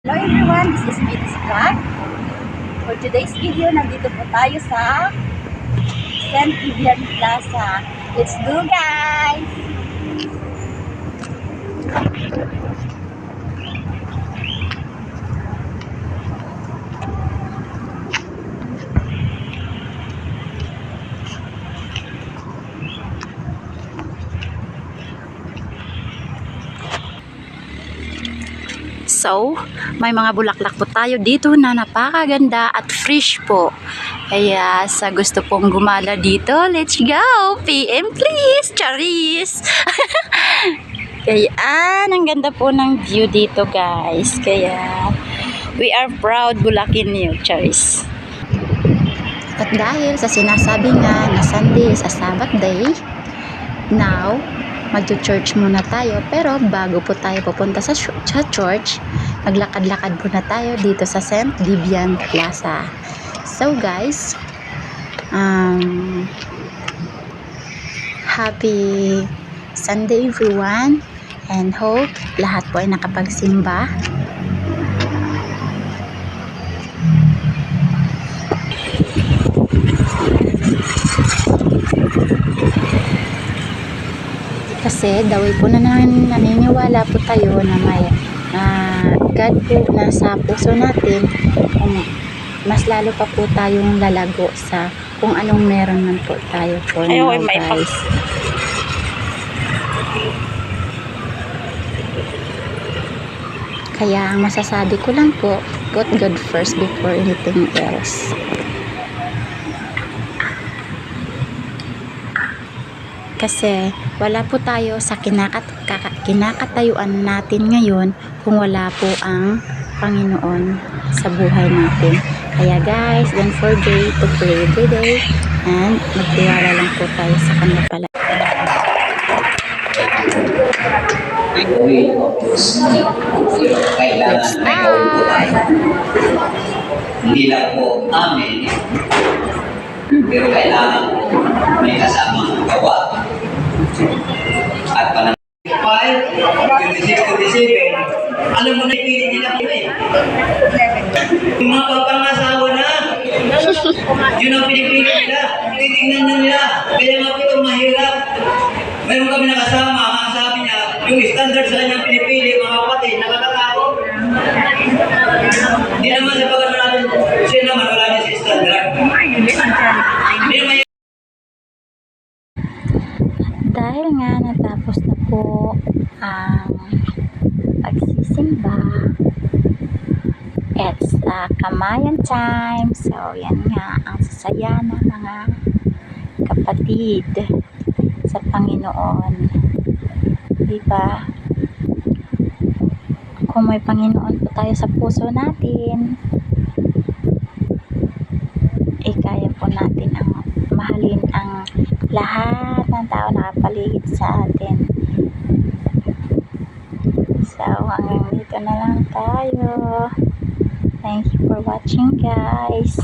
Hello everyone, this is Miss Vlog. For today's video, nandito po tayo sa St. Vivian Plaza. Let's go guys! So, may mga bulaklak po tayo dito na napakaganda at fresh po. Kaya sa gusto pong gumala dito, let's go! PM please! Charis! Kaya ang ganda po ng view dito guys. Kaya we are proud Bulacan New, Charis. At dahil sa sinasabi nga na Sunday is a Sabbath day, now, mag-church muna tayo, pero bago po tayo pupunta sa church, maglakad-lakad muna tayo dito sa St. Vivian Plaza. So guys, happy Sunday everyone, and hope lahat po ay nakapagsimba. Kasi daway po na naniniwala po tayo na may God po nasa puso natin, mas lalo pa po tayong lalago sa kung anong meron man po tayo for now guys. Kaya ang masasabi ko lang po, put God first before anything else. Kasi wala po tayo sa kinakatayuan natin ngayon kung wala po ang Panginoon sa buhay natin. Kaya guys, don't forget to pray every day and magtiwala lang po tayo sa Kanya pala. Hindi lang po amin, pero kailangan po may kasamang gawa. At panang 26-27, alam mo na ipilit nila po eh. Yung mga papangasawa na, yun ang pinipilit nila. Titignan na nila. Kaya nga po ito mahirap. Meron kami nakasama, ang sabi niya, yung standard sa kanyang pinipili, mga kapatid, nakakatakot. Hindi naman sa pagkano natin, siya naman wala niya sa standard. Hindi naman. Dahil nga natapos na po ang pagsisimba, it's kamayan time. So yan nga ang sasaya ng mga kapatid sa Panginoon, diba? Kung may Panginoon po tayo sa puso natin, kaya po natin ang mahalin ang lahat ng tao na kapaligid sa atin. So hanggang dito na lang tayo. Thank you for watching guys.